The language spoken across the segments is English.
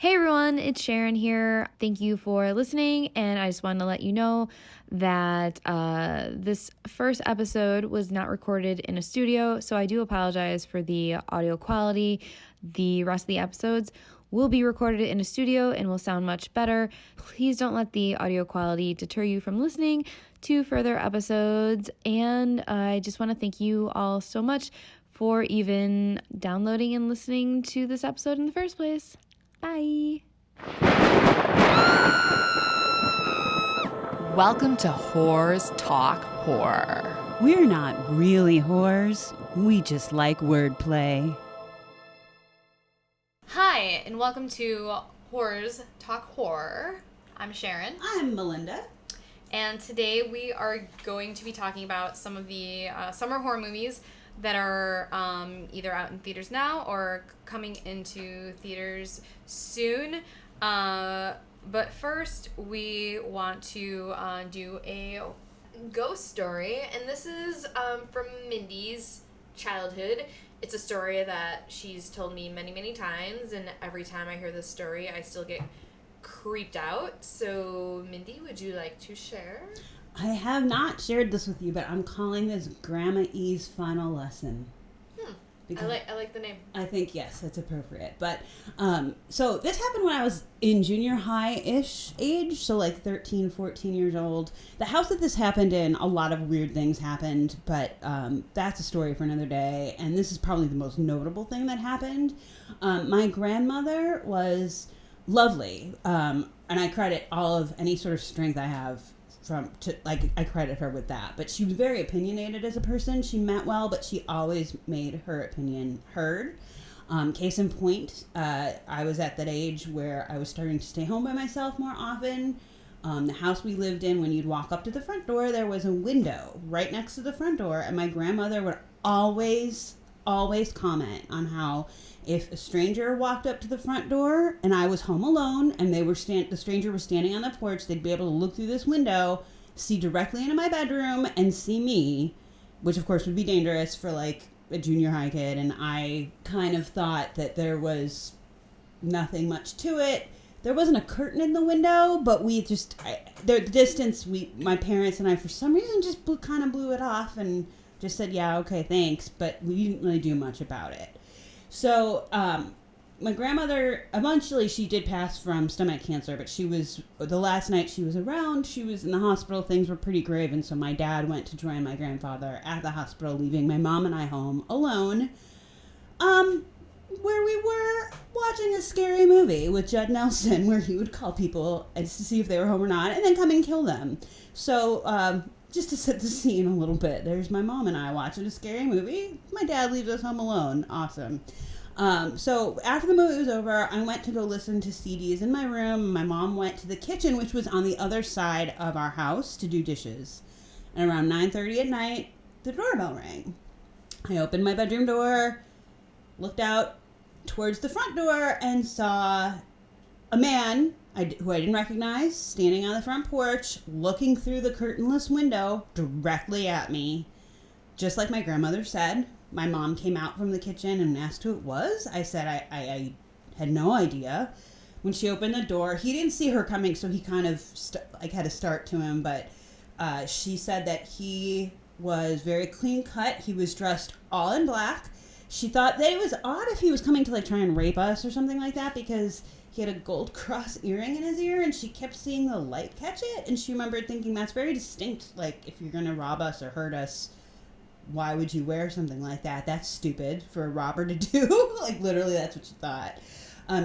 Hey everyone, it's Sharon here. Thank you for listening, and I just wanted to let you know that this first episode was not recorded in a studio, so I do apologize for the audio quality. The rest of the episodes will be recorded in a studio and will sound much better. Please don't let the audio quality deter you from listening to further episodes, and I just want to thank you all so much for even downloading and listening to this episode in the first place. Bye. Welcome to Whores Talk Horror. We're not really whores. We just like wordplay. Hi, and welcome to Whores Talk Horror. I'm Sharon. I'm Melinda. And today we are going to be talking about some of the summer horror movies that are either out in theaters now or coming into theaters soon. But first, we want to do a ghost story, and this is from Mindy's childhood. It's a story that she's told me many, many times, and every time I hear this story, I still get creeped out. So, Mindy, would you like to share? I have not shared this with you, but I'm calling this Grandma E's Final Lesson. I like the name. I think, yes, it's appropriate. But, so this happened when I was in junior high-ish age, so like 13, 14 years old. The house that this happened in, a lot of weird things happened, but that's a story for another day, and this is probably the most notable thing that happened. My grandmother was lovely, and I credit all of any sort of strength I have I credit her with that. But she was very opinionated as a person. She meant well, but she always made her opinion heard. Case in point, I was at that age where I was starting to stay home by myself more often. The house we lived in, when you'd walk up to the front door, there was a window right next to the front door, and my grandmother would always comment on how if a stranger walked up to the front door and I was home alone and the stranger was standing on the porch, they'd be able to look through this window, see directly into my bedroom and see me, which of course would be dangerous for like a junior high kid. And I kind of thought that there was nothing much to it. There wasn't a curtain in the window, but the distance, my parents and I, for some reason, just kind of blew it off and just said, yeah, okay, thanks. But we didn't really do much about it. So, my grandmother, eventually she did pass from stomach cancer, but the last night she was around, she was in the hospital, things were pretty grave, and so my dad went to join my grandfather at the hospital, leaving my mom and I home alone, where we were watching a scary movie with Judd Nelson, where he would call people to see if they were home or not, and then come and kill them. So, just to set the scene a little bit, there's my mom and I watching a scary movie. My dad leaves us home alone. Awesome. So after the movie was over, I went to go listen to CDs in my room. My mom went to the kitchen, which was on the other side of our house, to do dishes. And around 9:30 at night, the doorbell rang. I opened my bedroom door, looked out towards the front door, and saw a man who I didn't recognize, standing on the front porch, looking through the curtainless window directly at me. Just like my grandmother said, my mom came out from the kitchen and asked who it was. I said I had no idea. When she opened the door, he didn't see her coming, so he kind of had to start to him, but she said that he was very clean cut. He was dressed all in black. She thought that it was odd if he was coming to try and rape us or something like that, because he had a gold cross earring in his ear, and she kept seeing the light catch it, and she remembered thinking, that's very distinct. If you're going to rob us or hurt us, why would you wear something like that? That's stupid for a robber to do. Literally, that's what she thought.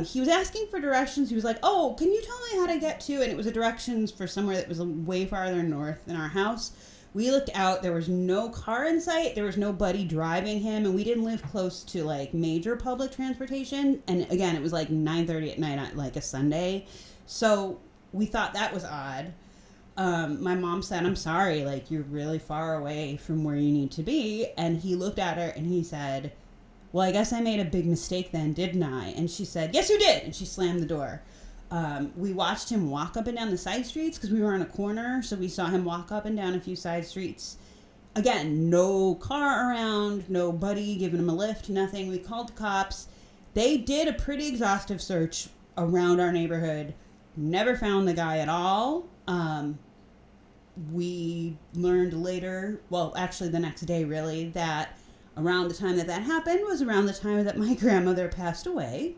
He was asking for directions. He was like, oh, can you tell me how to get to? And it was a directions for somewhere that was way farther north than our house. We looked out. There was no car in sight. There was nobody driving him. And we didn't live close to, major public transportation. And, again, it was, 9:30 at night on, a Sunday. So we thought that was odd. My mom said, I'm sorry, you're really far away from where you need to be. And he looked at her and he said, well, I guess I made a big mistake then, didn't I? And she said, yes, you did. And she slammed the door. We watched him walk up and down the side streets because we were on a corner. So we saw him walk up and down a few side streets. Again, no car around, nobody giving him a lift, nothing. We called the cops. They did a pretty exhaustive search around our neighborhood. Never found the guy at all. We learned later, well, actually the next day really, that around the time that happened was around the time that my grandmother passed away.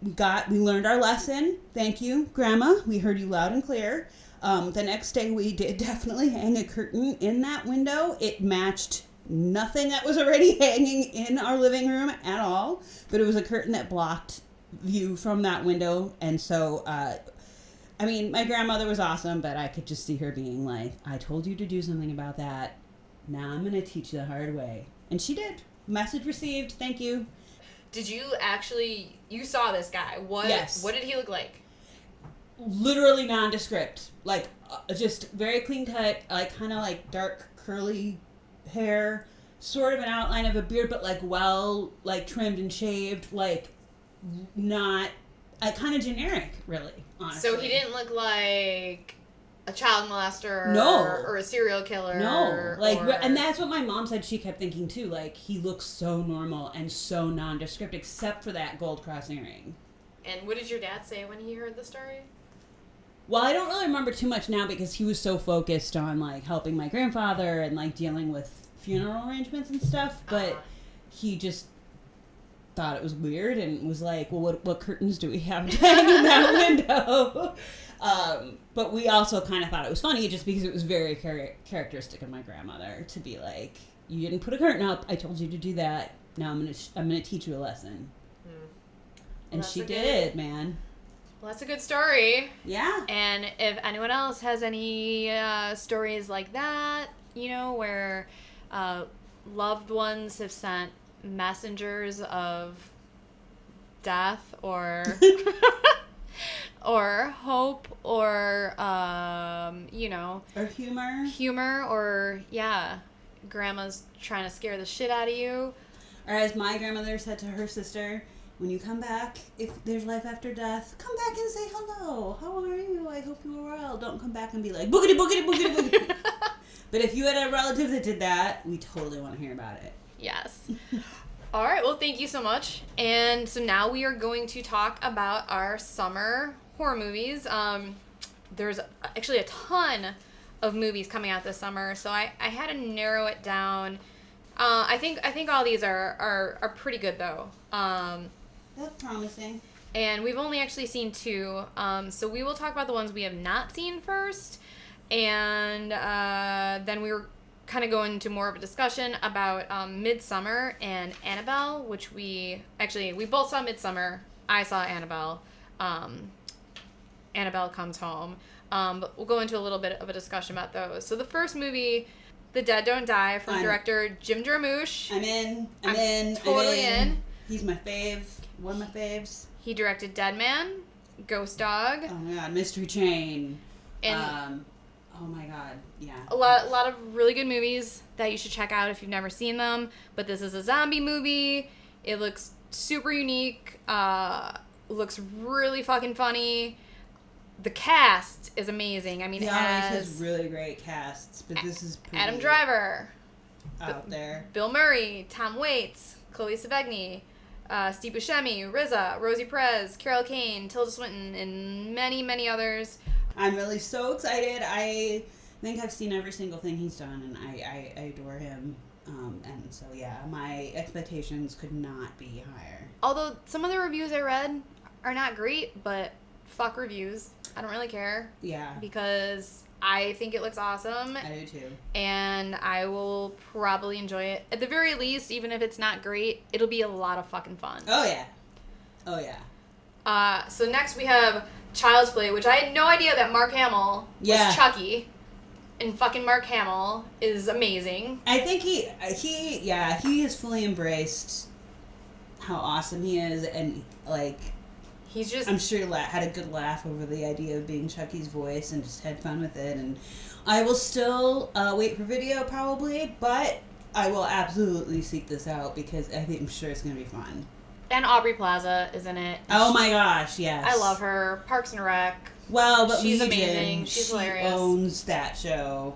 We learned our lesson. Thank you, Grandma. We heard you loud and clear. The next day we did definitely hang a curtain in that window. It matched nothing that was already hanging in our living room at all, but it was a curtain that blocked view from that window. And so, I mean, my grandmother was awesome, but I could just see her being like, I told you to do something about that. Now I'm going to teach you the hard way. And she did. Message received. Thank you. Did you actually, you saw this guy. Yes. What did he look like? Literally nondescript. Like, just very clean cut, like, kind of like dark, curly hair, sort of an outline of a beard, but like well, like trimmed and shaved, like not, kind of generic, really, honestly. So he didn't look like a child molester or a serial killer. No. Like, and that's what my mom said she kept thinking too. Like, he looks so normal and so nondescript, except for that gold cross earring. And what did your dad say when he heard the story? Well, I don't really remember too much now because he was so focused on, like, helping my grandfather and, like, dealing with funeral arrangements and stuff. But he just thought it was weird and was like, well, what curtains do we have to hang in that window? But we also kind of thought it was funny just because it was very characteristic of my grandmother to be like, you didn't put a curtain up. I told you to do that. Now I'm gonna teach you a lesson. And Well, she did, man. Well, that's a good story. Yeah. And if anyone else has any stories like that, you know, where loved ones have sent messengers of death or or hope or you know, or humor or grandma's trying to scare the shit out of you, or as my grandmother said to her sister, when you come back, if there's life after death, come back and say hello. How are you? I hope you are well. Don't come back and be like, boogity, boogity, boogity, boogity. But if you had a relative that did that, we totally want to hear about it. Yes. All right, well, thank you so much. And so now we are going to talk about our summer horror movies. There's actually a ton of movies coming out this summer, so I had to narrow it down. I think all these are pretty good, though. That's promising. And we've only actually seen 2, so we will talk about the ones we have not seen first, and then we were kind of go into more of a discussion about Midsummer and Annabelle, which we both saw Midsummer. I saw Annabelle. Annabelle Comes Home. But we'll go into a little bit of a discussion about those. So the first movie, The Dead Don't Die, from director Jim Jarmusch. I'm Totally in. He's my fave. One of my faves. He directed Dead Man, Ghost Dog. Oh my god, Mystery Chain. And oh my god, yeah. A lot of really good movies that you should check out if you've never seen them. But this is a zombie movie. It looks super unique. Looks really fucking funny. The cast is amazing. I mean, he always has really great casts, but this is pretty Adam Driver, out there. Bill Murray, Tom Waits, Chloe Sevigny, Steve Buscemi, RZA, Rosie Perez, Carol Kane, Tilda Swinton, and many, many others. I'm really so excited. I think I've seen every single thing he's done, and I adore him. And so, yeah, my expectations could not be higher. Although some of the reviews I read are not great, but fuck reviews. I don't really care. Yeah. Because I think it looks awesome. I do too. And I will probably enjoy it. At the very least, even if it's not great, it'll be a lot of fucking fun. Oh, yeah. Oh, yeah. So next we have Child's Play, which I had no idea that Mark Hamill was Chucky. And fucking Mark Hamill is amazing. I think he has fully embraced how awesome he is, and like, he's just, I'm sure he had a good laugh over the idea of being Chucky's voice and just had fun with it. And I will still wait for video probably, but I will absolutely seek this out because I'm sure it's gonna be fun. And Aubrey Plaza is in it. Oh my gosh, yes. I love her. Parks and Rec. Well, but she's Legion, amazing. She's hilarious. She owns that show.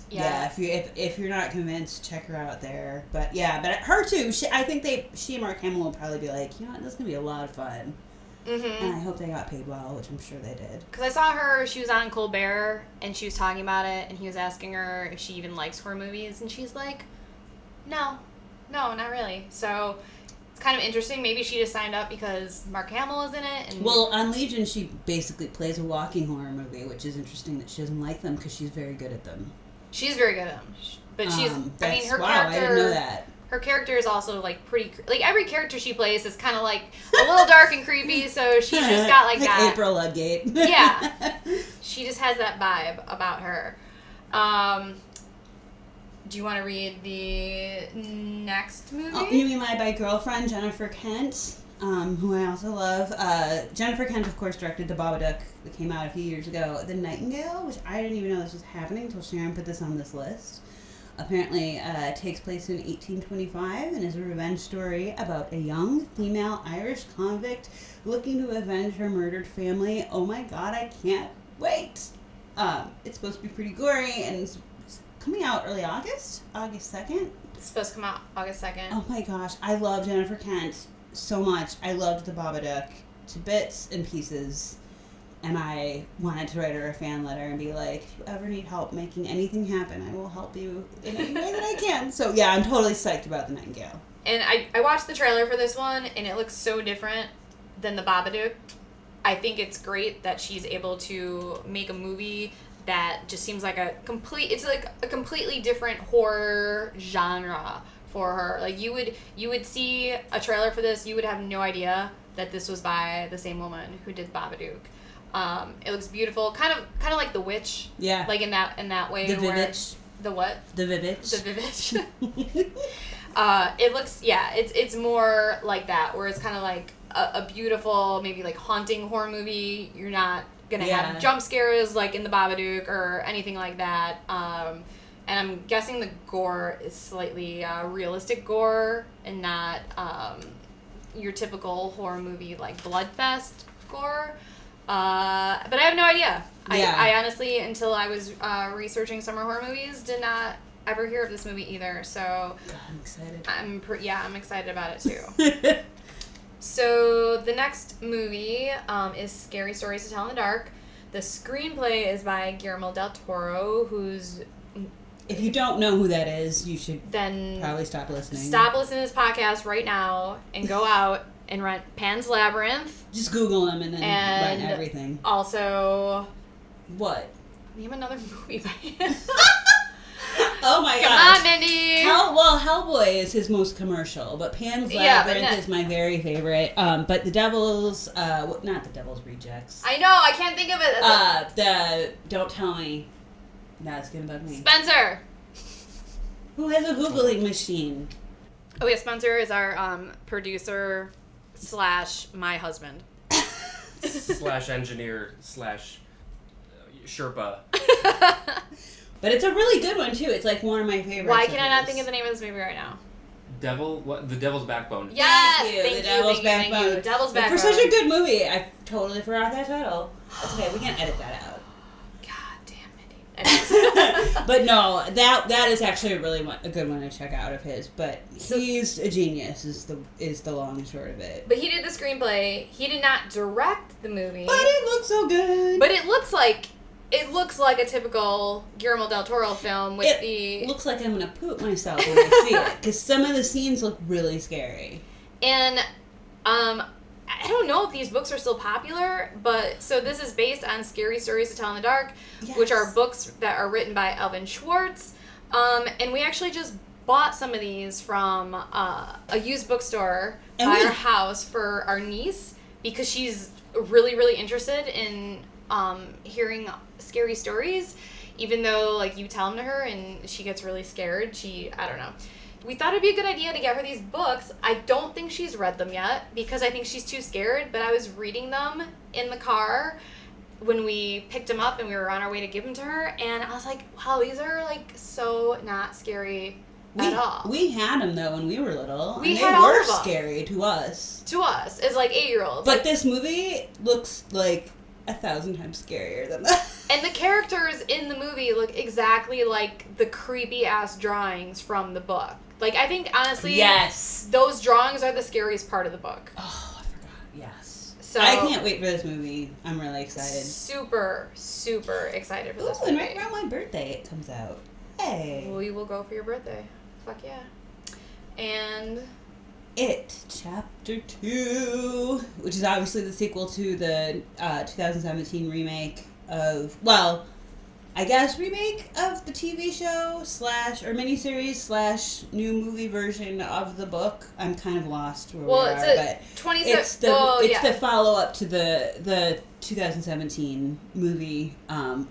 Yeah. If you're not convinced, check her out there. But yeah, but her too. I think she and Mark Hamill will probably be like, you know what, this is gonna be a lot of fun. And I hope they got paid well, which I'm sure they did. Because I saw her, she was on Colbert, and she was talking about it, and he was asking her if she even likes horror movies, and she's like, no, not really. So it's kind of interesting. Maybe she just signed up because Mark Hamill is in it. And well, on Legion, she basically plays a walking horror movie, which is interesting that she doesn't like them because she's very good at them. She's very good at them. But she's, I mean, her wow, character... I didn't know that. Her character is also, like, pretty... Like, every character she plays is kind of, like, a little dark and creepy, so she's just got, like that... April Ludgate. Yeah. She just has that vibe about her. Do you want to read the next movie? Oh, you mean by girlfriend, Jennifer Kent, who I also love. Jennifer Kent, of course, directed The Babadook that came out a few years ago. The Nightingale, which I didn't even know this was happening until Sharon put this on this list. Apparently takes place in 1825 and is a revenge story about a young female Irish convict looking to avenge her murdered family. Oh my god, I can't wait! It's supposed to be pretty gory and it's coming out early August 2nd. It's supposed to come out August 2nd. Oh my gosh, I love Jennifer Kent so much. I loved The Babadook to bits and pieces. And I wanted to write her a fan letter and be like, if you ever need help making anything happen, I will help you in any way that I can. So yeah, I'm totally psyched about The Nightingale. And I watched the trailer for this one, and it looks so different than The Babadook. I think it's great that she's able to make a movie that just seems like it's like a completely different horror genre for her. Like, you would see a trailer for this, you would have no idea that this was by the same woman who did Babadook. It looks beautiful, kind of like The Witch. Yeah. Like in that way. The Vivitch. The what? The Vivitch. The Vivitch. It looks, it's more like that, where it's kind of like a beautiful, maybe like haunting horror movie. You're not gonna have jump scares like in The Babadook or anything like that. And I'm guessing the gore is slightly realistic gore and not your typical horror movie like Bloodfest gore. But I have no idea. Yeah. I honestly, until I was researching summer horror movies, did not ever hear of this movie either. So God, I'm excited. I'm excited about it too. So the next movie is Scary Stories to Tell in the Dark. The screenplay is by Guillermo del Toro, who's... If you don't know who that is, you should then probably stop listening. Stop listening to this podcast right now and go out and rent Pan's Labyrinth. Just Google him and then rent everything. Also... What? Name another movie by him. Oh my god! Come on, Mindy! Hellboy is his most commercial, but Pan's Labyrinth is my very favorite. But the Devil's, not the Devil's Rejects. I know, I can't think of it. Don't tell me. That's gonna bug me. Spencer! Who has a Googling machine? Oh yeah, Spencer is our producer / my husband. / engineer / Sherpa. But it's a really good one too. It's like one of my favorites. Why can I not think of the name of this movie right now? The Devil's Backbone. Yes, thank you. Thank The Devil's Backbone. Devil's Backbone. For such a good movie, I totally forgot that title. That's okay. We can edit that out. God damn it. But no, that is actually a good one to check out of his. But he's a genius. Is the long and short of it. But he did the screenplay. He did not direct the movie. But it looks so good. But it looks like a typical Guillermo del Toro film with It looks like I'm gonna poop myself when I see it because some of the scenes look really scary. And I don't know if these books are still popular, but so this is based on Scary Stories to Tell in the Dark, which are books that are written by Alvin Schwartz. And we actually just bought some of these from a used bookstore by our house for our niece because she's really, really interested in hearing scary stories, even though like you tell them to her and she gets really scared. I don't know. We thought it'd be a good idea to get her these books. I don't think she's read them yet because I think she's too scared, but I was reading them in the car when we picked them up and we were on our way to give them to her, and I was like, wow, these are like so not scary at all. We had them though when we were little. We and had they all were of them. scary to us. To us, as like 8-year-olds. But this movie looks like 1,000 times scarier than that. And the characters in the movie look exactly like the creepy ass drawings from the book. Like, I think honestly, yes, those drawings are the scariest part of the book. Oh, I forgot. Yes. So I can't wait for this movie. I'm really excited. Super, super excited for this Ooh, and movie. right around my birthday it comes out. Hey. We will go for your birthday. Fuck yeah. And It Chapter 2, which is obviously the sequel to the 2017 remake of, well, I guess remake of the TV show / or miniseries / new movie version of the book. I'm kind of lost where we are, but 27. it's the follow up to the 2017 movie.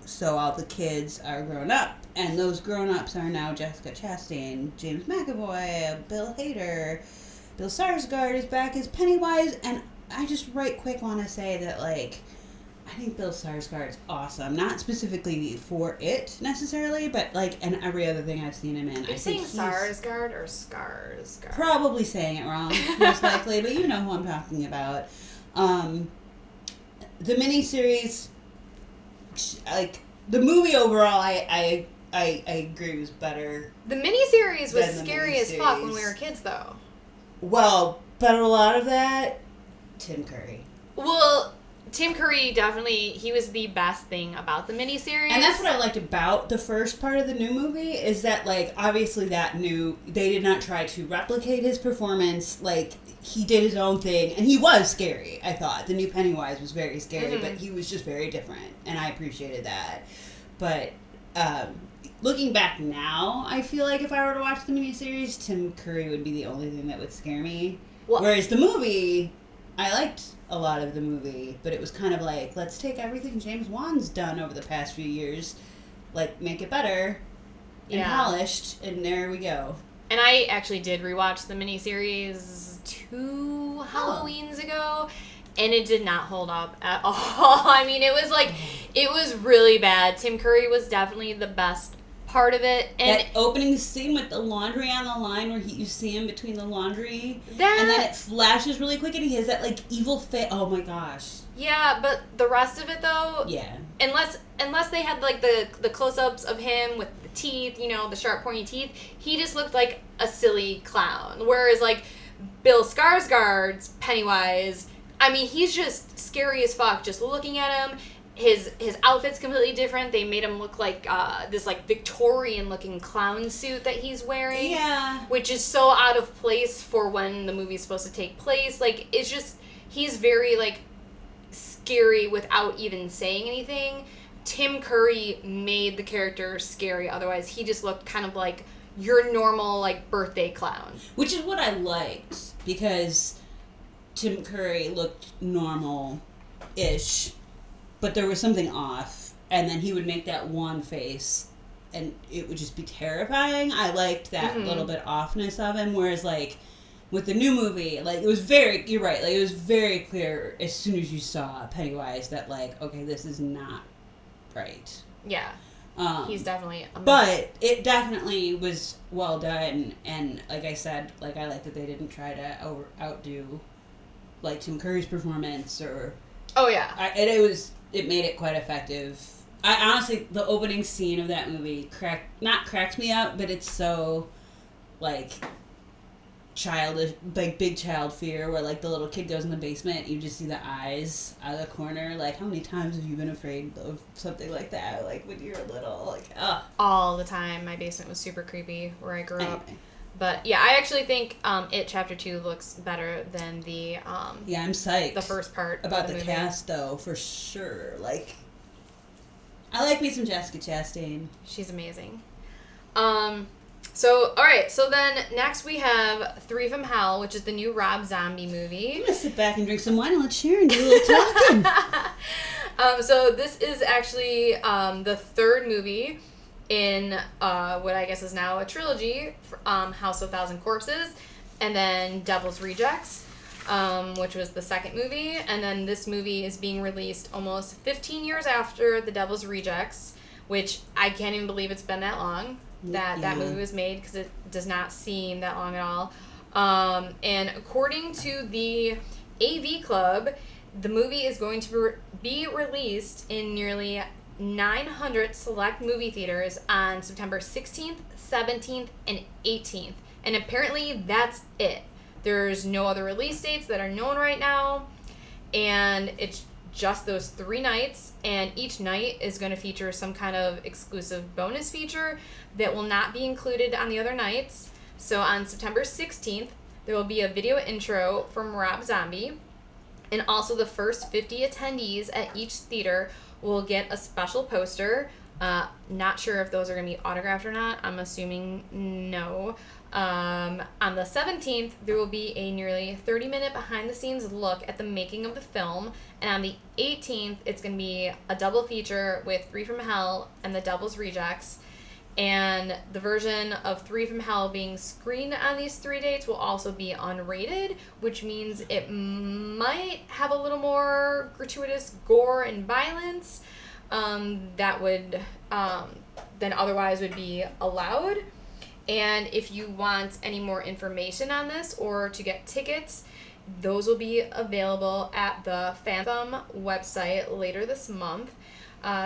So all the kids are grown up, and those grown ups are now Jessica Chastain, James McAvoy, Bill Hader, Bill Skarsgård is back as Pennywise, and I just right quick want to say that I think Bill Skarsgård is awesome. Not specifically for it necessarily, but and every other thing I've seen him in. Are you saying Skarsgård or Skarsgård? Probably saying it wrong, most likely, but you know who I'm talking about. The miniseries, the movie overall, I agree was better. The miniseries was than the scary as fuck when we miniseries. were kids, though. Well, but a lot of that, Tim Curry. Well, Tim Curry definitely, he was the best thing about the miniseries. And that's what I liked about the first part of the new movie, is that, obviously they did not try to replicate his performance. He did his own thing, and he was scary, I thought. The new Pennywise was very scary, but he was just very different, and I appreciated that. But, looking back now, I feel like if I were to watch the miniseries, Tim Curry would be the only thing that would scare me. Well, Whereas the movie, I liked a lot of the movie, but it was kind of let's take everything James Wan's done over the past few years, make it better and polished, and there we go. And I actually did rewatch the miniseries 2 Halloweens ago, and it did not hold up at all. I mean, it was really bad. Tim Curry was definitely the best part of it. And that opening scene with the laundry on the line where you see him between the laundry, and then it flashes really quick, and he has that evil face. Oh my gosh. Yeah, but the rest of it though, Yeah. Unless they had the close-ups of him with the teeth, the sharp pointy teeth, he just looked like a silly clown. Whereas Bill Skarsgård's Pennywise, I mean, he's just scary as fuck just looking at him. His outfit's completely different. They made him look like this Victorian-looking clown suit that he's wearing. Yeah. Which is so out of place for when the movie's supposed to take place. It's just, he's very scary without even saying anything. Tim Curry made the character scary. Otherwise, he just looked kind of like your normal birthday clown. Which is what I liked, because Tim Curry looked normal-ish, but there was something off, and then he would make that one face, and it would just be terrifying. I liked that little bit offness of him, whereas with the new movie, it was very, you're right, it was very clear as soon as you saw Pennywise that okay, this is not right. Yeah. He's definitely amazing. But it definitely was well done, and like I said, I like that they didn't try to outdo Tim Curry's performance, or oh yeah, it made it quite effective. I honestly, the opening scene of that movie cracked me up, but it's so childish, big child fear, where the little kid goes in the basement, you just see the eyes out of the corner. How many times have you been afraid of something like that? When you're little, all the time. My basement was super creepy where I grew up. Anyway. But yeah, I actually think It Chapter 2 looks better than the yeah, I'm psyched. The first part about of the the movie. cast, though, for sure. I like me some Jessica Chastain. She's amazing. So, alright, so then next we have Three from Hell, which is the new Rob Zombie movie. I'm gonna sit back and drink some wine and let Sharon do a little talking. So this is actually the third movie in what I guess is now a trilogy, House of Thousand Corpses, and then Devil's Rejects, which was the second movie, and then this movie is being released almost 15 years after The Devil's Rejects, which I can't even believe it's been that long that movie was made, because it does not seem that long at all. And according to the AV Club, the movie is going to be released in nearly 900 select movie theaters on September 16th, 17th, and 18th. And apparently that's it. There's no other release dates that are known right now. and it's just those 3 nights, and each night is going to feature some kind of exclusive bonus feature that will not be included on the other nights. So on September 16th, there will be a video intro from Rob Zombie, and also the first 50 attendees at each theater will get a special poster. Not sure if those are going to be autographed or not. I'm assuming no. On the 17th, there will be a nearly 30-minute behind-the-scenes look at the making of the film. And on the 18th, it's going to be a double feature with 3 from Hell and The Devil's Rejects. And the version of 3 from Hell being screened on these 3 dates will also be unrated, which means it might have a little more gratuitous gore and violence that would than otherwise would be allowed. And if you want any more information on this or to get tickets, those will be available at the Phantom website later this month.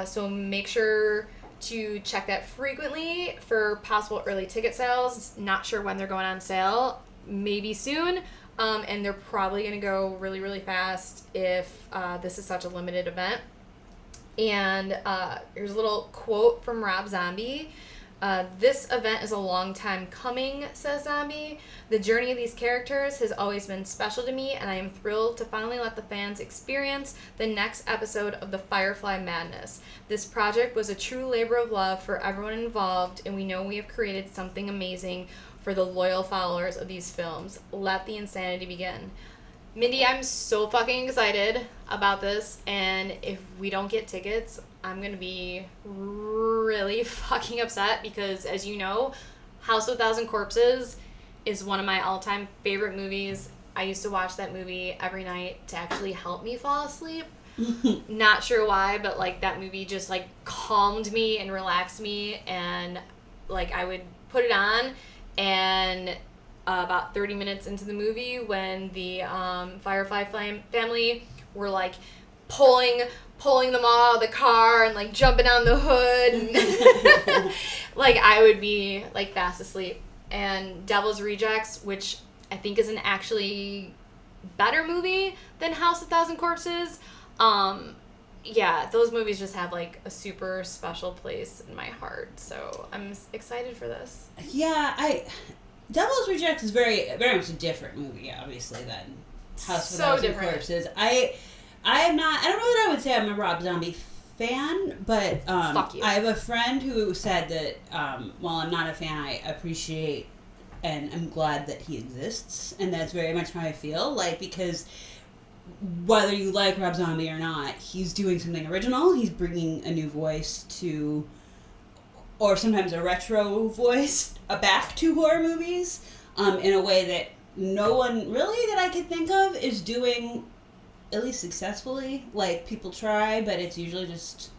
So make sure to check that frequently for possible early ticket sales. Not sure when they're going on sale. Maybe soon. And they're probably going to go really, really fast if this is such a limited event. And here's a little quote from Rob Zombie. This event is a long time coming, says Zombie. The journey of these characters has always been special to me, and I am thrilled to finally let the fans experience the next episode of the Firefly Madness. This project was a true labor of love for everyone involved, and we know we have created something amazing for the loyal followers of these films. Let the insanity begin. Mindy, I'm so fucking excited about this, and if we don't get tickets, I'm going to be really fucking upset because, as you know, House of a Thousand Corpses is one of my all-time favorite movies. I used to watch that movie every night to actually help me fall asleep. Not sure why, but, like, that movie just, like, calmed me and relaxed me, and, like, I would put it on, and about 30 minutes into the movie when the Firefly family were, like, pulling them all out of the car and, like, jumping on the hood. And like, I would be, like, fast asleep. And Devil's Rejects, which I think is an actually better movie than House of a Thousand Corpses. Yeah, those movies just have, like, a super special place in my heart. So I'm excited for this. Yeah, Devil's Rejects is very, very much a different movie, obviously, than House of a Thousand Corpses. I don't know that I would say I'm a Rob Zombie fan, but Fuck you. I have a friend who said that while I'm not a fan, I appreciate and I'm glad that he exists, and that's very much how I feel, like, because whether you like Rob Zombie or not, he's doing something original, he's bringing a new voice to, or sometimes a retro voice, back to horror movies, in a way that no one really that I could think of is doing, at least successfully. Like, people try, but it's usually just...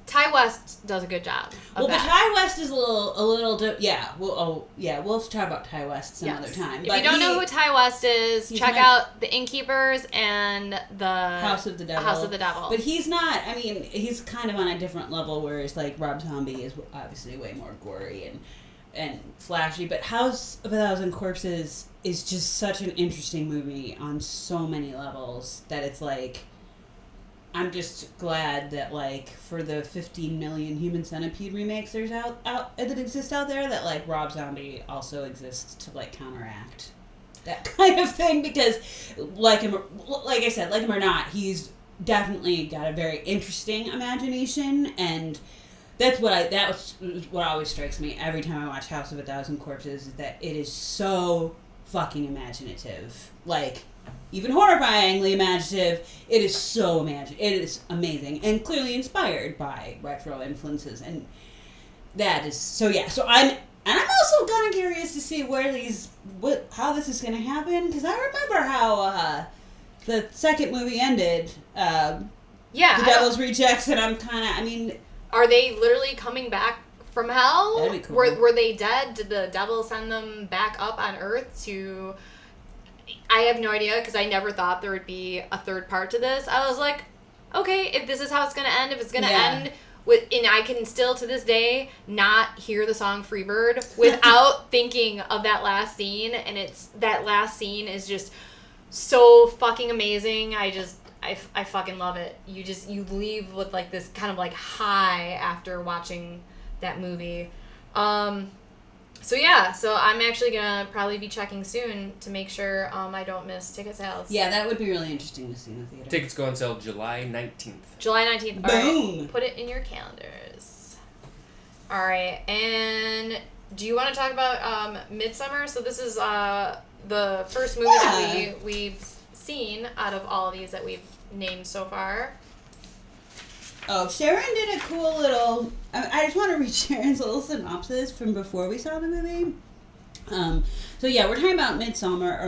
Ty West does a good job of but that. Ty West is a little yeah. We'll have to talk about Ty West some other time. If you don't know who Ty West is, check out The Innkeepers and the House of the Devil. House of the Devil. But he's not. I mean, he's kind of on a different level. Whereas, like, Rob Zombie is obviously way more gory and flashy. But House of a Thousand Corpses is just such an interesting movie on so many levels that it's like, I'm just glad that, like, for the 15 million Human Centipede remakes there's out that exist out there, that, like, Rob Zombie also exists to, like, counteract that kind of thing, because like I said, like him or not, he's definitely got a very interesting imagination, and that was what always strikes me every time I watch House of a Thousand Corpses, is that it is so fucking imaginative. Like, even horrifyingly imaginative. It is so it is amazing, and clearly inspired by retro influences, and that is so. Yeah, so I'm also kind of curious to see how this is going to happen, because I remember how the second movie ended. The Devil's Rejects, and I'm kind of. I mean, are they literally coming back from hell? That'd be cool. Were they dead? Did the devil send them back up on Earth to? I have no idea, because I never thought there would be a third part to this. I was like, okay, if this is how it's going to end, if it's going to end with, and I can still to this day not hear the song Freebird without thinking of that last scene, and that last scene is just so fucking amazing. I fucking love it. You leave with like this kind of like high after watching that movie. So I'm actually gonna probably be checking soon to make sure I don't miss ticket sales. Yeah, that would be really interesting to see in the theater. Tickets go on sale July 19th. July 19th. Boom! All right, put it in your calendars. All right, and do you want to talk about Midsummer? So this is the first movie that we've seen out of all of these that we've named so far. Oh, Sharon did a cool little... I just want to read Sharon's little synopsis from before we saw the movie. So yeah, we're talking about Midsummer,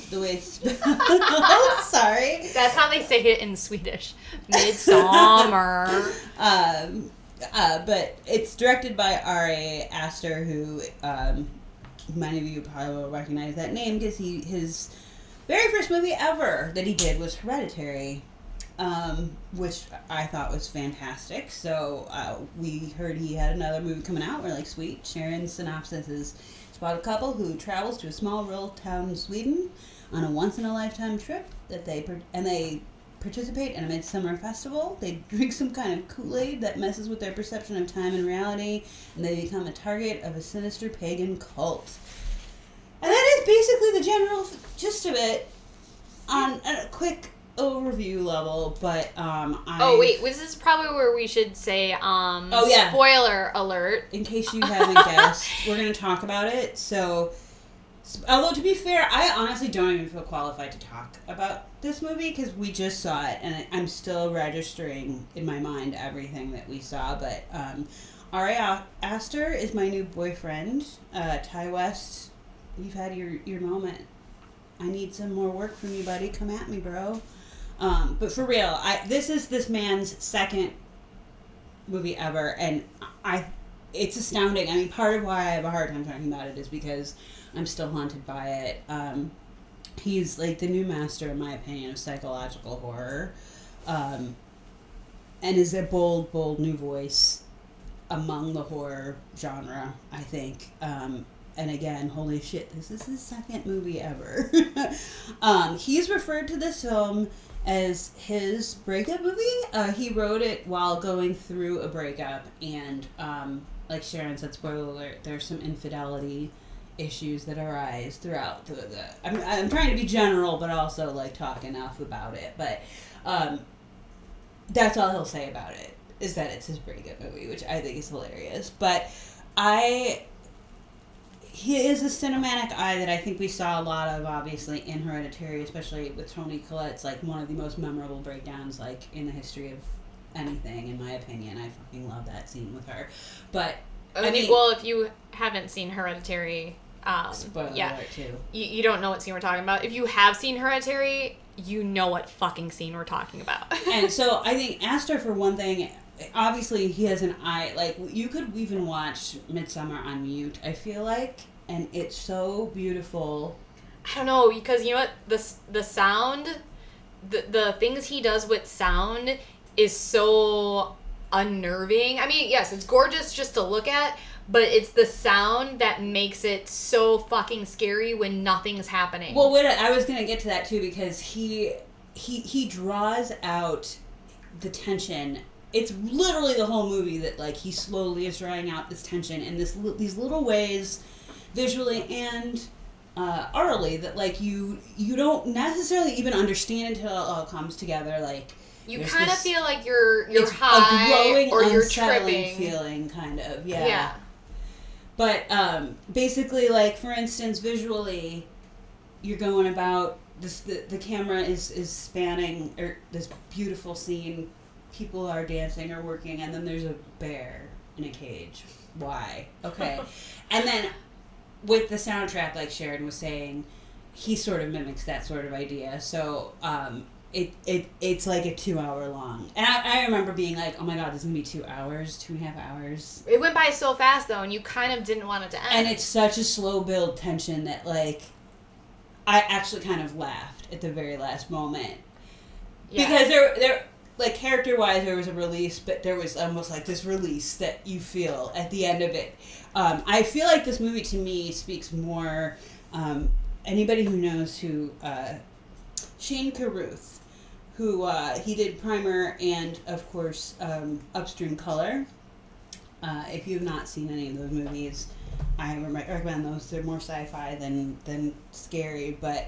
the way it's spelled. Sorry. That's how they say it in Swedish. Midsummer. But it's directed by Ari Aster, who many of you probably will recognize that name because his very first movie ever that he did was Hereditary. Which I thought was fantastic. So we heard he had another movie coming out. We're like, sweet. Sharon's synopsis is: it's about a couple who travels to a small rural town in Sweden on a once-in-a-lifetime trip they participate in a midsummer festival. They drink some kind of Kool-Aid that messes with their perception of time and reality, and they become a target of a sinister pagan cult. And that is basically the general gist of it on a quick overview level, but this is probably where we should say yeah. Spoiler alert. In case you haven't guessed, we're going to talk about it. So, although to be fair, I honestly don't even feel qualified to talk about this movie because we just saw it and I'm still registering in my mind everything that we saw. But Ari Aster is my new boyfriend. Ty West, you've had your moment. I need some more work from you, buddy. Come at me, bro. But for real, this is this man's second movie ever, and it's astounding. I mean, part of why I have a hard time talking about it is because I'm still haunted by it. He's like the new master, in my opinion, of psychological horror, and is a bold new voice among the horror genre, I think. And again, holy shit, this is his second movie ever. He's referred to this film as his breakup movie. He wrote it while going through a breakup, and like Sharon said, spoiler alert, there's some infidelity issues that arise throughout the I'm trying to be general, but also like talk enough about it. But that's all he'll say about it, is that it's his breakup movie, which I think is hilarious. But he is a cinematic eye that I think we saw a lot of, obviously, in Hereditary, especially with Toni Collette's, like, one of the most memorable breakdowns, like, in the history of anything, in my opinion. I fucking love that scene with her. But, I mean... Well, if you haven't seen Hereditary... spoiler alert, too. You don't know what scene we're talking about. If you have seen Hereditary, you know what fucking scene we're talking about. And so, I think Aster, for one thing... Obviously, he has an eye, like, you could even watch Midsummer on mute, I feel like, and it's so beautiful. I don't know, because you know what, the sound, the things he does with sound is so unnerving. I mean, yes, it's gorgeous just to look at, but it's the sound that makes it so fucking scary when nothing's happening. Well, I was going to get to that, too, because he draws out the tension. It's literally the whole movie that, like, he slowly is drawing out this tension in these little ways, visually and orally, that, like, you don't necessarily even understand until it all comes together. Like, you kind of feel like you're it's high, a growing, or you're unsettling tripping feeling, kind of. Yeah. But basically, like, for instance, visually, you're going about this. The camera is spanning this beautiful scene. People are dancing or working, and then there's a bear in a cage. Why? Okay. And then with the soundtrack, like Sharon was saying, he sort of mimics that sort of idea. So it's like a 2 hour long. And I remember being like, oh my god, this is going to be 2 hours, 2.5 hours. It went by so fast, though, and you kind of didn't want it to end. And it's such a slow build tension that, like, I actually kind of laughed at the very last moment. Yeah. Because there like, character-wise, there was a release, but there was almost, like, this release that you feel at the end of it. I feel like this movie, to me, speaks more anybody who knows who Shane Carruth, who he did Primer and of course Upstream Color. If you've not seen any of those movies, I recommend those. They're more sci-fi than scary, but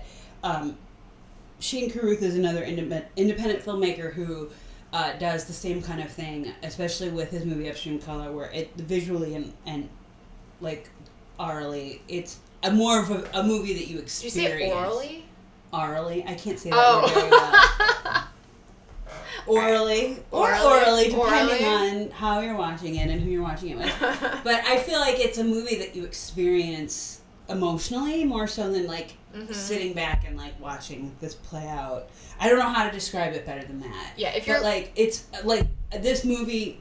Shane Carruth is another independent filmmaker who does the same kind of thing, especially with his movie Upstream Color, where it visually and like orally, it's more of a movie that you experience. Did you say orally? Orally, I can't say that word very well. Orally, depending on how you're watching it and who you're watching it with. But I feel like it's a movie that you experience emotionally more so than like sitting back and like watching this play out. I don't know how to describe it better than that. Yeah, if you're like, it's like this movie.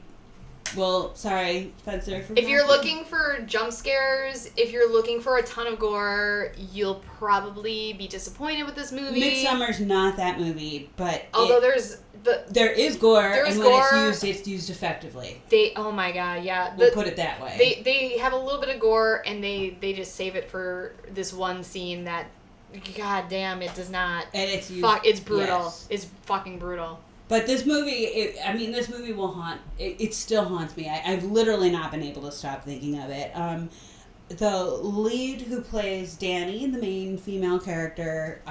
Well, sorry, Spencer. If you're looking for jump scares, if you're looking for a ton of gore, you'll probably be disappointed with this movie. Midsummer's not that movie, but although there is gore, and when gore, it's used effectively. Oh my god, yeah. We'll put it that way. They have a little bit of gore, and they just save it for this one scene that, god damn, it does not. And it's brutal. Yes. It's fucking brutal. But this movie, this movie will haunt. It still haunts me. I've literally not been able to stop thinking of it. The lead who plays Danny, the main female character,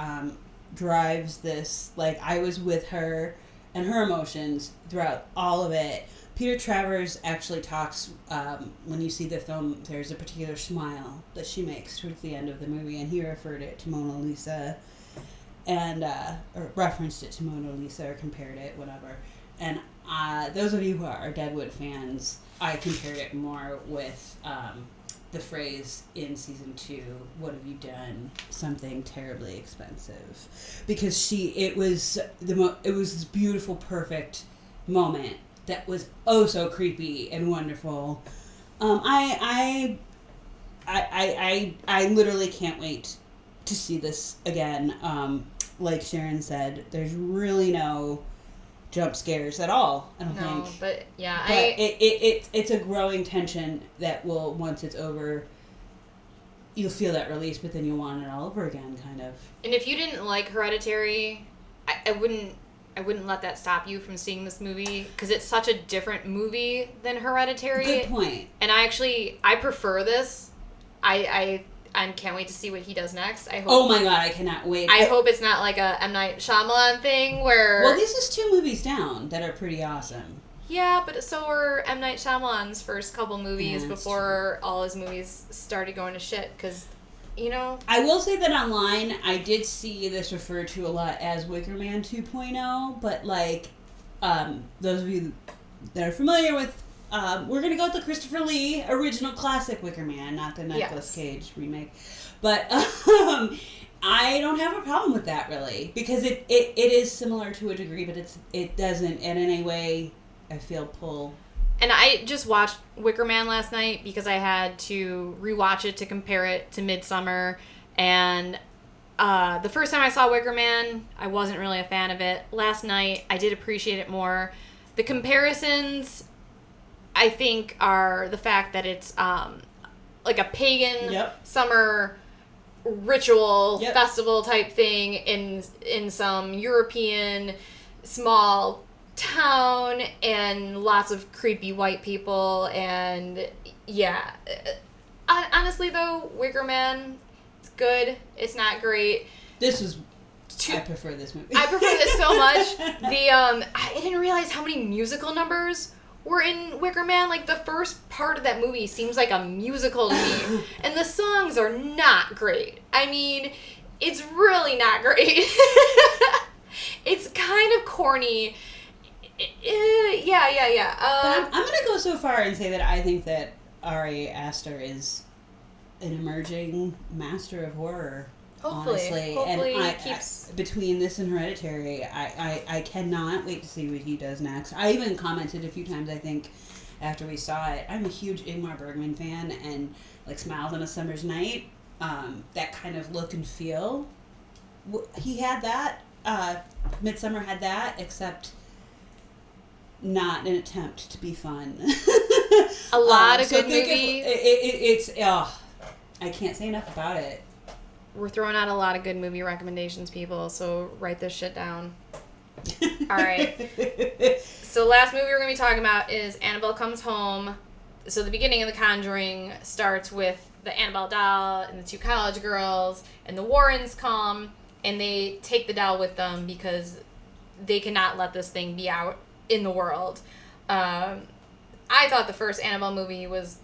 drives this. Like, I was with her and her emotions throughout all of it. Peter Travers actually talks, when you see the film, there's a particular smile that she makes towards the end of the movie, and he referred it to Mona Lisa. And or referenced it to Mona Lisa or compared it, whatever. And those of you who are Deadwood fans, I compared it more with the phrase in season 2, "What have you done? Something terribly expensive," because it was this beautiful, perfect moment that was oh so creepy and wonderful. I literally can't wait to see this again. Like Sharon said, there's really no jump scares at all, I don't think. But yeah, it's a growing tension that will, once it's over, you'll feel that release, but then you'll want it all over again, kind of. And if you didn't like Hereditary, I wouldn't let that stop you from seeing this movie, because it's such a different movie than Hereditary. Good point. And I prefer this. I can't wait to see what he does next. I hope. Oh my god, I cannot wait. I hope it's not like a M. Night Shyamalan thing where. Well, this is 2 movies down that are pretty awesome. Yeah, but so were M. Night Shyamalan's first couple movies before all his movies started going to shit. Because, I will say that online, I did see this referred to a lot as Wicker Man 2.0, but like, those of you that are familiar with. We're going to go with the Christopher Lee original classic Wicker Man, not the Nicolas Cage remake. But I don't have a problem with that, really, because it is similar to a degree, but it doesn't in any way, I feel, pull. And I just watched Wicker Man last night because I had to rewatch it to compare it to Midsummer. And the first time I saw Wicker Man, I wasn't really a fan of it. Last night, I did appreciate it more. The comparisons, I think, are the fact that it's like a pagan summer ritual festival type thing in some European small town, and lots of creepy white people. And yeah, honestly though, Wicker Man, it's good. It's not great. I prefer this movie. I prefer this so much. I didn't realize how many musical numbers were in Wicker Man. Like, the first part of that movie seems like a musical to me. And the songs are not great. I mean, it's really not great. It's kind of corny. Yeah. But I'm going to go so far and say that I think that Ari Aster is an emerging master of horror. Honestly, and keeps between this and Hereditary, I cannot wait to see what he does next. I even commented a few times, I think, after we saw it. I'm a huge Ingmar Bergman fan, and like Smiles on a Summer's Night, that kind of look and feel. He had that. Midsummer had that, except not an attempt to be fun. A lot of good movies. I can't say enough about it. We're throwing out a lot of good movie recommendations, people, so write this shit down. All right. So last movie we're going to be talking about is Annabelle Comes Home. So the beginning of The Conjuring starts with the Annabelle doll and the two college girls, and the Warrens come, and they take the doll with them because they cannot let this thing be out in the world. I thought the first Annabelle movie was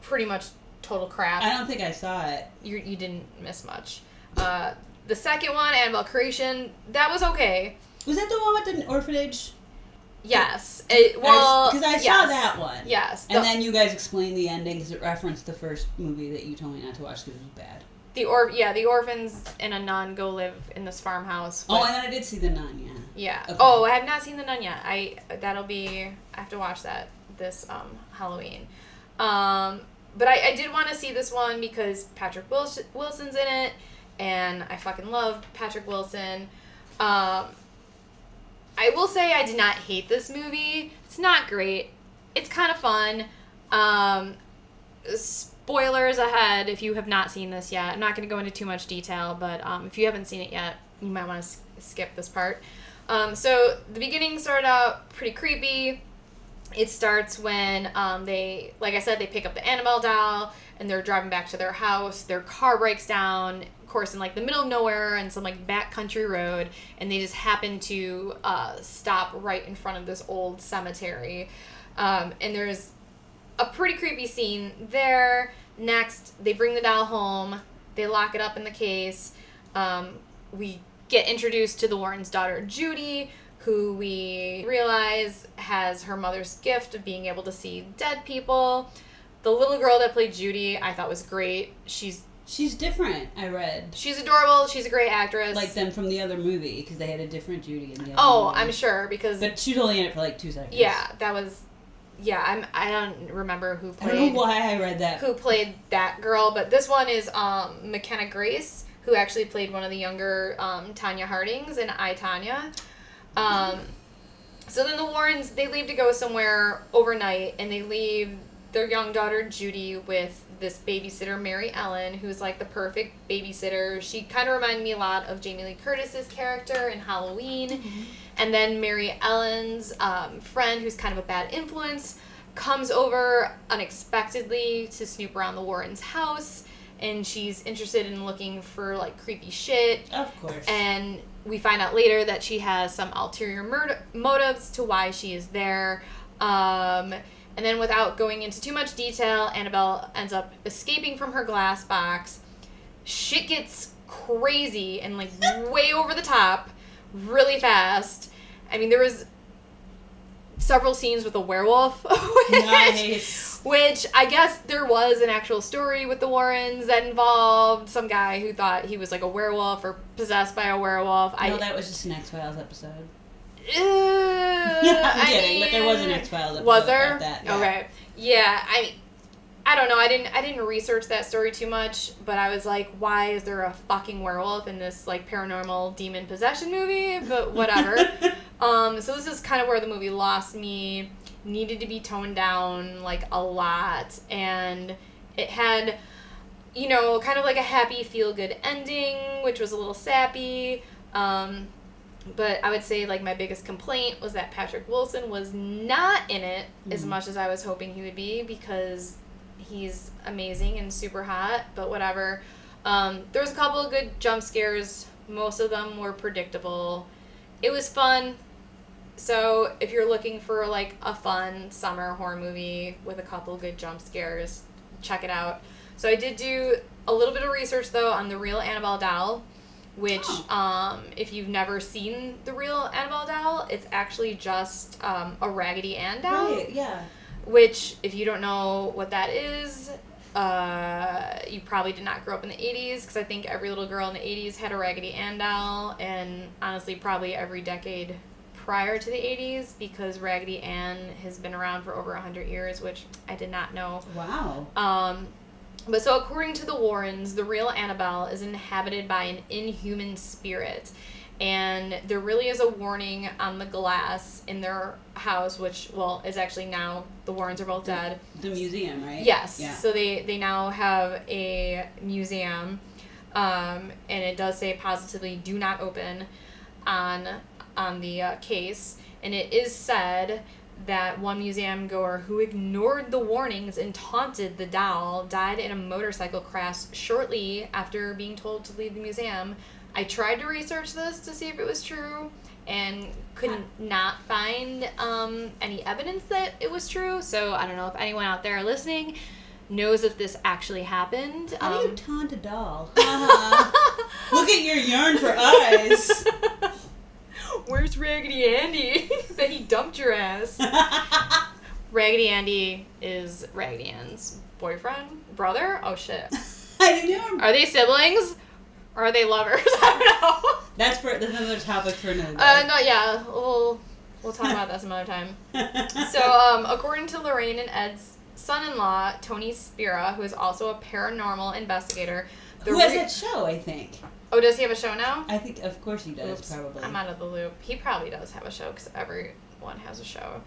pretty much total crap. I don't think I saw it. You didn't miss much. The second one, Annabelle Creation, that was okay. Was that the one with the orphanage? Yes. Because I saw that one. Yes. And then you guys explained the ending because it referenced the first movie that you told me not to watch because it was bad. The orphans and a nun go live in this farmhouse. Oh, and then I did see The Nun, yeah. Yeah. Okay. Oh, I have not seen The Nun yet. I have to watch that this Halloween. But I did want to see this one because Patrick Wilson's in it, and I fucking love Patrick Wilson. I will say I did not hate this movie. It's not great. It's kind of fun. Spoilers ahead if you have not seen this yet. I'm not going to go into too much detail, but if you haven't seen it yet, you might want to skip this part. So the beginning started out pretty creepy. It starts when they pick up the Annabelle doll and they're driving back to their house. Their car breaks down, of course, in like the middle of nowhere and some like backcountry road, and they just happen to stop right in front of this old cemetery. And there's a pretty creepy scene there. Next, they bring the doll home. They lock it up in the case. We get introduced to the Warrens' daughter, Judy, who we realize has her mother's gift of being able to see dead people. The little girl that played Judy, I thought was great. She's different, I read. She's adorable. She's a great actress. Like them from the other movie, because they had a different Judy in the other movie. I'm sure, because... But she was only in it for like 2 seconds. Yeah, that was... Yeah, I don't remember who played... I don't know why I read that. Who played that girl, but this one is McKenna Grace, who actually played one of the younger Tanya Hardings in I, Tanya. So then the Warrens, they leave to go somewhere overnight, and they leave their young daughter Judy with this babysitter, Mary Ellen, who's like the perfect babysitter. She kind of reminded me a lot of Jamie Lee Curtis's character in Halloween. Mm-hmm. And then Mary Ellen's friend, who's kind of a bad influence, comes over unexpectedly to snoop around the Warrens' house, and she's interested in looking for like creepy shit. Of course. And we find out later that she has some ulterior motives to why she is there. And then without going into too much detail, Annabelle ends up escaping from her glass box. Shit gets crazy and like way over the top really fast. I mean, there was several scenes with a werewolf. Which I guess there was an actual story with the Warrens that involved some guy who thought he was like a werewolf or possessed by a werewolf. No, that was just an X-Files episode. I'm kidding, but there was an X-Files episode. Was there? About that, yeah. Okay. Yeah, I don't know. I didn't research that story too much, but I was like, why is there a fucking werewolf in this like paranormal demon possession movie? But whatever. So this is kind of where the movie lost me. Needed to be toned down like a lot, and it had, you know, kind of like a happy feel-good ending, which was a little sappy. But I would say like my biggest complaint was that Patrick Wilson was not in it as much as I was hoping he would be, because he's amazing and super hot, but whatever. There was a couple of good jump scares. Most of them were predictable. It was fun. So if you're looking for like a fun summer horror movie with a couple good jump scares, check it out. So I did do a little bit of research though on the real Annabelle doll, which if you've never seen the real Annabelle doll, it's actually just a Raggedy Ann doll. Right, yeah. Which, if you don't know what that is, you probably did not grow up in the 80s, because I think every little girl in the 80s had a Raggedy Ann doll, and honestly probably every decade prior to the 80s, because Raggedy Ann has been around for over 100 years, which I did not know. Wow. But so according to the Warrens, the real Annabelle is inhabited by an inhuman spirit. And there really is a warning on the glass in their house, which, well, is actually now, the Warrens are both dead. The museum, right? Yes. Yeah. So they now have a museum. And it does say positively do not open on the case. And it is said that one museum goer who ignored the warnings and taunted the doll died in a motorcycle crash shortly after being told to leave the museum. I tried to research this to see if it was true and could not find any evidence that it was true. So I don't know if anyone out there listening knows if this actually happened. How do you taunt a doll? Look at your yarn for eyes. Where's Raggedy Andy? That he dumped your ass. Raggedy Andy is Raggedy Ann's boyfriend? Brother? Oh shit. I didn't know. Are they siblings? Or are they lovers? I don't know. That's another topic for another day. No, yeah. We'll talk about that some other time. So, according to Lorraine and Ed's son-in-law, Tony Spira, who is also a paranormal investigator. Who has that show, I think. Oh, does he have a show now? I think, of course he does, Oops, probably. I'm out of the loop. He probably does have a show because everyone has a show.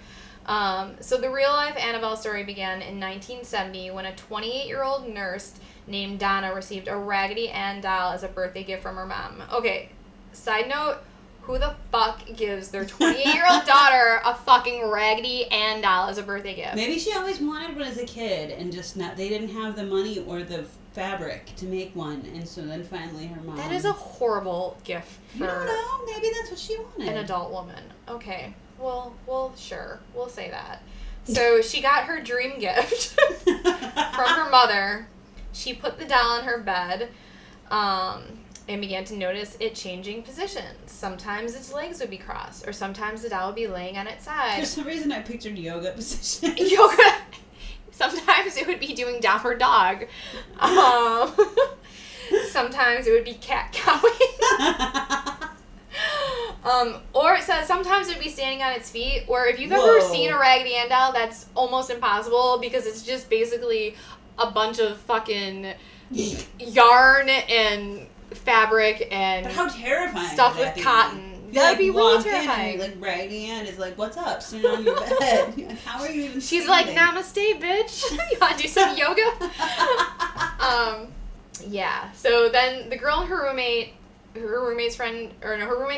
So the real-life Annabelle story began in 1970 when a 28-year-old nurse named Donna received a Raggedy Ann doll as a birthday gift from her mom. Okay, side note, who the fuck gives their 28-year-old daughter a fucking Raggedy Ann doll as a birthday gift? Maybe she always wanted one as a kid and they didn't have the money or the fabric to make one, and so then finally her mom... That is a horrible gift for I don't know, maybe that's what she wanted. an adult woman. Okay, well, sure, we'll say that. So she got her dream gift from her mother. She put the doll on her bed and began to notice it changing positions. Sometimes its legs would be crossed, or sometimes the doll would be laying on its side. For some reason I pictured yoga positions. Yoga. Sometimes it would be doing downward dog. Sometimes it would be cat cowing. Or it says sometimes it would be standing on its feet. Or if you've ever seen a Raggedy Ann doll, that's almost impossible because it's just basically a bunch of fucking yarn and fabric and But how terrifying stuff would with that be? cotton. You, That would be really walk in terrifying. and, Raggedy Ann is like, "What's up?" Sitting on your bed. How are you even? She's like, standing? "Namaste, bitch. You want to do some yoga?" Yeah. So then the girl and her roommate's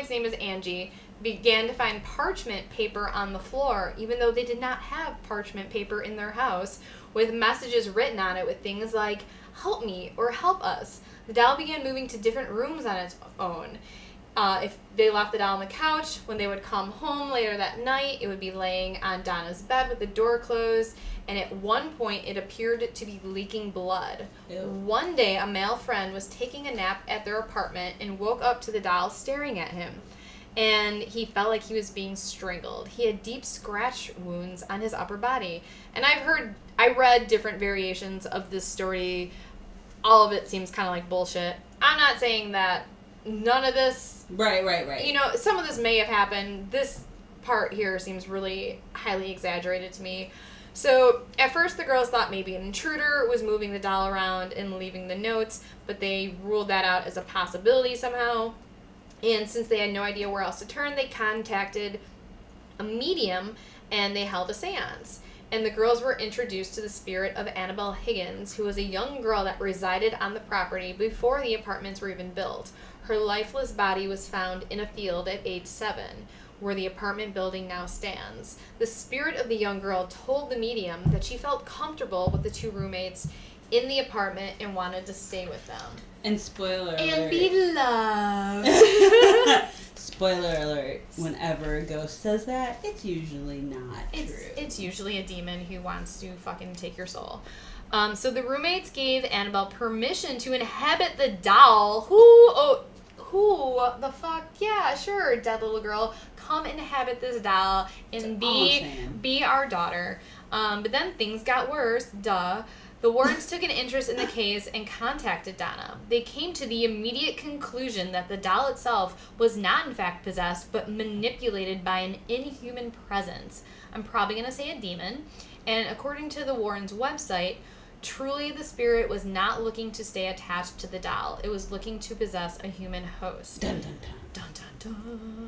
name is Angie, began to find parchment paper on the floor, even though they did not have parchment paper in their house, with messages written on it with things like, "Help me" or "Help us." The doll began moving to different rooms on its own. If they left the doll on the couch, when they would come home later that night, it would be laying on Donna's bed with the door closed, and at one point it appeared to be leaking blood. Ew. One day, a male friend was taking a nap at their apartment and woke up to the doll staring at him, and he felt like he was being strangled. He had deep scratch wounds on his upper body, and I read different variations of this story. All of it seems kind of like bullshit. I'm not saying that none of this... Right. You know, some of this may have happened. This part here seems really highly exaggerated to me. So, at first the girls thought maybe an intruder was moving the doll around and leaving the notes, but they ruled that out as a possibility somehow. And since they had no idea where else to turn, they contacted a medium and they held a seance. And the girls were introduced to the spirit of Annabelle Higgins, who was a young girl that resided on the property before the apartments were even built. Her lifeless body was found in a field at age 7, where the apartment building now stands. The spirit of the young girl told the medium that she felt comfortable with the two roommates in the apartment and wanted to stay with them. And spoiler alert. And be loved. Spoiler alert. Whenever a ghost says that, it's usually not true. It's usually a demon who wants to fucking take your soul. So the roommates gave Annabelle permission to inhabit the doll. Who the fuck? Yeah, sure, dead little girl. Come inhabit this doll and be our daughter. But then things got worse. Duh. The Warrens took an interest in the case and contacted Donna. They came to the immediate conclusion that the doll itself was not in fact possessed, but manipulated by an inhuman presence. I'm probably going to say a demon. And according to the Warrens' website, truly the spirit was not looking to stay attached to the doll. It was looking to possess a human host. Dun dun dun. Dun dun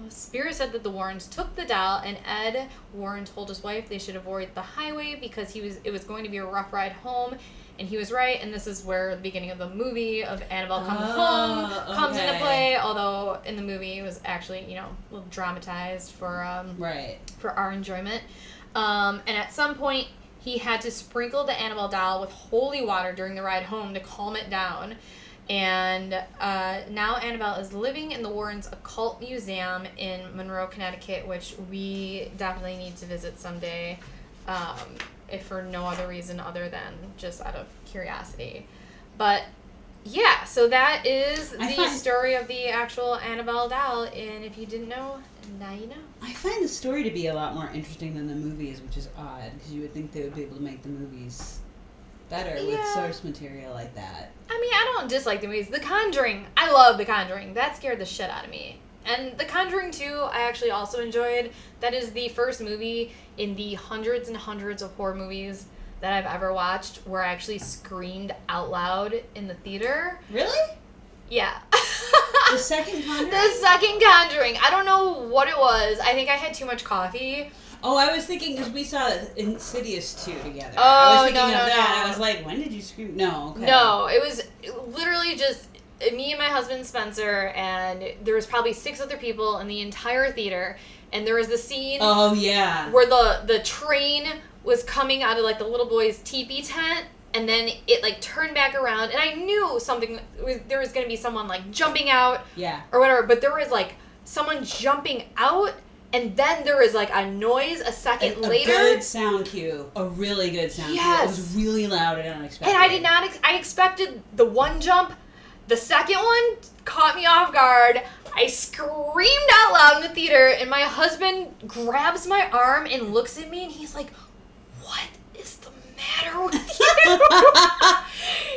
Spears said that the Warrens took the doll, and Ed Warren told his wife they should avoid the highway because it was going to be a rough ride home. And he was right, and this is where the beginning of the movie of Annabelle Comes Home comes into play. Although in the movie it was actually, a little dramatized for our enjoyment. And at some point he had to sprinkle the Annabelle doll with holy water during the ride home to calm it down. And now Annabelle is living in the Warrens Occult Museum in Monroe, Connecticut, which we definitely need to visit someday. If for no other reason other than just out of curiosity. But yeah, so that is the story of the actual Annabelle doll, and if you didn't know, now you know. I find the story to be a lot more interesting than the movies, which is odd, because you would think they would be able to make the movies better with source material like that. I mean, I don't dislike the movies. The Conjuring, I love The Conjuring. That scared the shit out of me. And The Conjuring 2, I actually also enjoyed. That is the first movie in the hundreds and hundreds of horror movies that I've ever watched where I actually screamed out loud in the theater. Really? Yeah. The second Conjuring? The second Conjuring. I don't know what it was. I think I had too much coffee. Oh, I was thinking, because we saw Insidious 2 together. Oh, I was thinking no, of that. no. I was like, when did you scream? No, okay. No, it was literally just me and my husband Spencer, and there was probably 6 other people in the entire theater, and there was the scene where the train was coming out of like the little boy's teepee tent, and then it like turned back around, and I knew there was going to be someone like jumping out or whatever, but there was like someone jumping out, and then there was like a noise a second later. A good sound cue. A really good sound cue. It was really loud and unexpected. And I did not I expected the one jump. The second one caught me off guard. I screamed out loud in the theater, and my husband grabs my arm and looks at me, and he's like, "What is the matter with you?"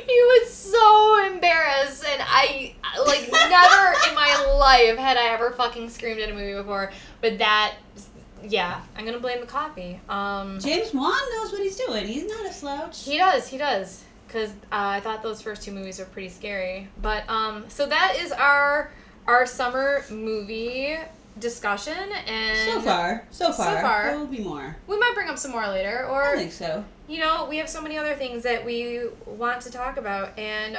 He was so embarrassed, and I, like, never in my life had I ever fucking screamed at a movie before. But that, yeah, I'm gonna blame the coffee. James Wan knows what he's doing. He's not a slouch. He does. Because I thought those first 2 movies were pretty scary. But, so that is our summer movie discussion. And So far. There will be more. We might bring up some more later. Or, I think so. we have so many other things that we want to talk about. And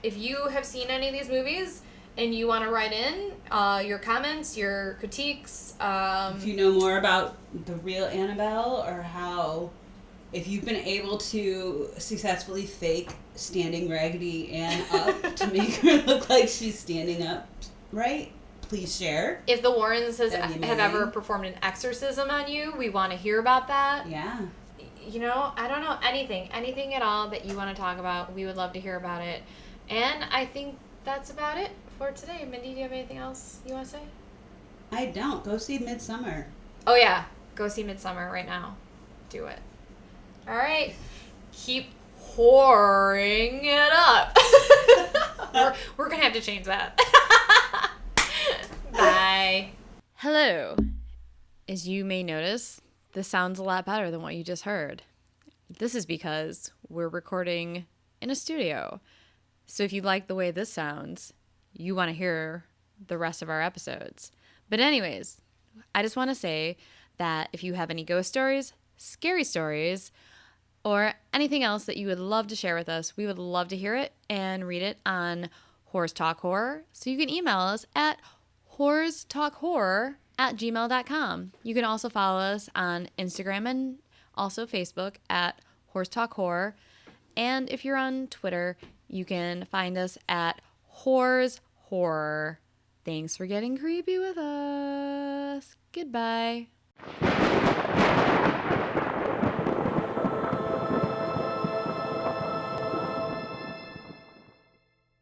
if you have seen any of these movies and you want to write in your comments, your critiques. If you know more about the real Annabelle, or if you've been able to successfully fake standing Raggedy Ann up to make her look like she's standing up, right? Please share. If the Warrens have ever performed an exorcism on you, we want to hear about that. Yeah. I don't know, anything at all that you want to talk about, we would love to hear about it. And I think that's about it for today. Mindy, do you have anything else you want to say? I don't. Go see Midsummer. Oh yeah, go see Midsummer right now. Do it. All right, keep whoring it up. we're gonna have to change that. Bye. Hello. As you may notice, this sounds a lot better than what you just heard. This is because we're recording in a studio. So if you like the way this sounds, you want to hear the rest of our episodes. But anyways, I just want to say that if you have any ghost stories, scary stories, or anything else that you would love to share with us, we would love to hear it and read it on Horrors Talk Horror. So you can email us at whorestalkhorror@gmail.com. You can also follow us on Instagram and also Facebook at Horrors Talk Horror. And if you're on Twitter, you can find us at Horrors Horror. Thanks for getting creepy with us. Goodbye.